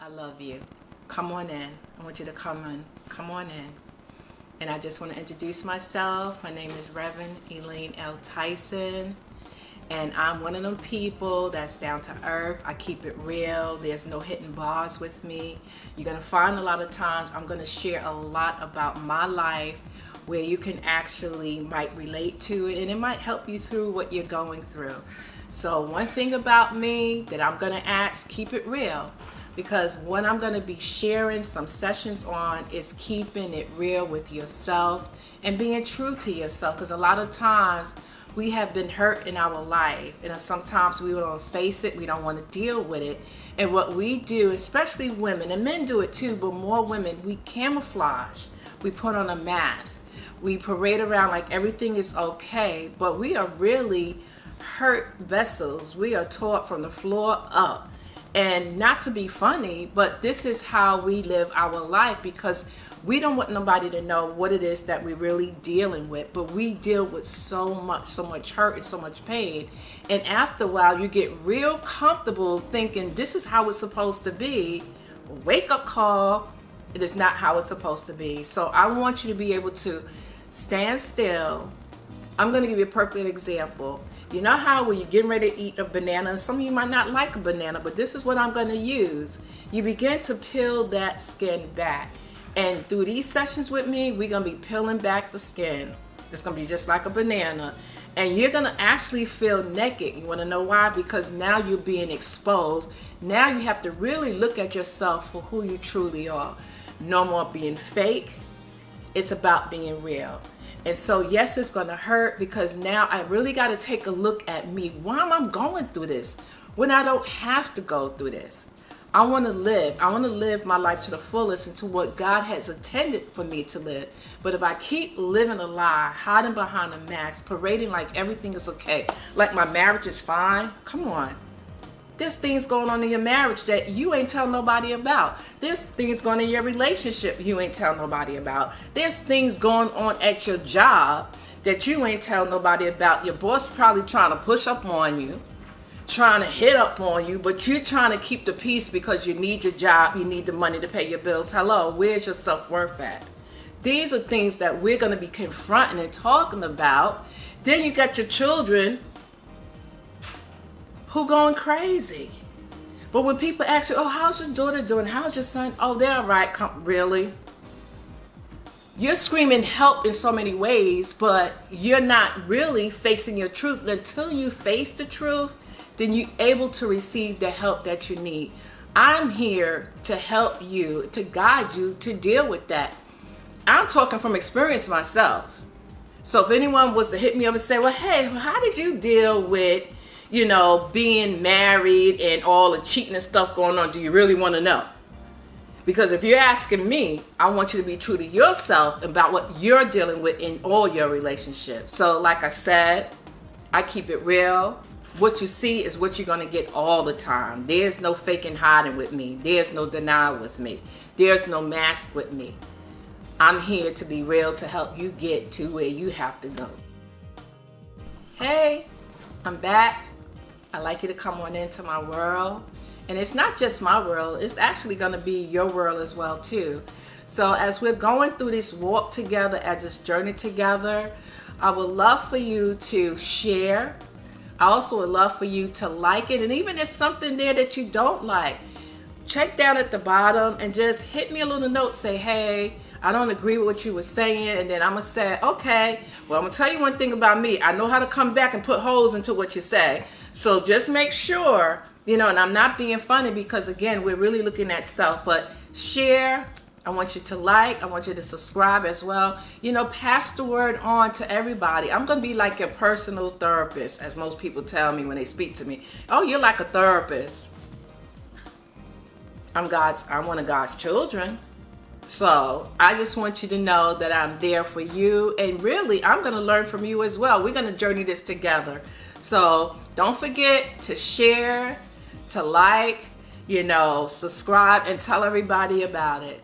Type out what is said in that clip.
love you. Come on in. I want you to come on in. And I just want to introduce myself. My name is Reverend Elaine L. Tyson. And I'm one of them people that's down to earth. I keep it real. There's no hidden bars with me. You're going to find a lot of times I'm going to share a lot about my life where you can actually might relate to it, and it might help you through what you're going through. So one thing about me that I'm going to ask, keep it real, because what I'm going to be sharing some sessions on is keeping it real with yourself and being true to yourself, because a lot of times we have been hurt in our life, and sometimes we don't face it, we don't want to deal with it. And what we do, especially women, and men do it too, but more women, we camouflage. We put on a mask. We parade around like everything is okay, but we are really hurt vessels. We are taught from the floor up. And not to be funny, but this is how we live our life, because we don't want nobody to know what it is that we're really dealing with, but we deal with so much hurt and so much pain. And after a while, you get real comfortable thinking this is how it's supposed to be. Wake up call, it is not how it's supposed to be. So I want you to be able to stand still. I'm going to give you a perfect example. You know how when you're getting ready to eat a banana, some of you might not like a banana, but this is what I'm going to use. You begin to peel that skin back. And through these sessions with me, we're going to be peeling back the skin. It's going to be just like a banana. And you're going to actually feel naked. You want to know why? Because now you're being exposed. Now you have to really look at yourself for who you truly are. No more being fake. It's about being real. And so yes, it's going to hurt, because now I really got to take a look at me. Why am I going through this when I don't have to go through this? I want to live. I want to live my life to the fullest and to what God has intended for me to live. But if I keep living a lie, hiding behind a mask, parading like everything is okay, like my marriage is fine, come on. There's things going on in your marriage that you ain't tell nobody about. There's things going on in your relationship you ain't tell nobody about. There's things going on at your job that you ain't tell nobody about. Your boss probably trying to push up on you, trying to hit up on you, but you're trying to keep the peace because you need your job, you need the money to pay your bills. Hello, where's your self-worth at? These are things that we're going to be confronting and talking about. Then you got your children who going crazy. But when people ask you, oh, how's your daughter doing? How's your son? Oh, they're all right. Really? You're screaming help in so many ways, but you're not really facing your truth. Until you face the truth, then you're able to receive the help that you need. I'm here to help you, to guide you, to deal with that. I'm talking from experience myself. So if anyone was to hit me up and say, well, hey, how did you deal with, being married and all the cheating and stuff going on? Do you really want to know? Because if you're asking me, I want you to be true to yourself about what you're dealing with in all your relationships. So like I said, I keep it real. What you see is what you're going to get all the time. There's no faking hiding with me. There's no denial with me. There's no mask with me. I'm here to be real, to help you get to where you have to go. Hey, I'm back. I'd like you to come on into my world. And it's not just my world, it's actually going to be your world as well too. So as we're going through this walk together, as this journey together, I would love for you to share. I also would love for you to like it. And even if there's something there that you don't like, check down at the bottom and just hit me a little note. Say, hey, I don't agree with what you were saying. And then I'm going to say, okay, well, I'm going to tell you one thing about me. I know how to come back and put holes into what you say. So just make sure, and I'm not being funny, because again, we're really looking at self, but share. I want you to like, I want you to subscribe as well. Pass the word on to everybody. I'm going to be like your personal therapist, as most people tell me when they speak to me. Oh, you're like a therapist. I'm one of God's children. So I just want you to know that I'm there for you. And really, I'm going to learn from you as well. We're going to journey this together. So don't forget to share, to like, subscribe, and tell everybody about it.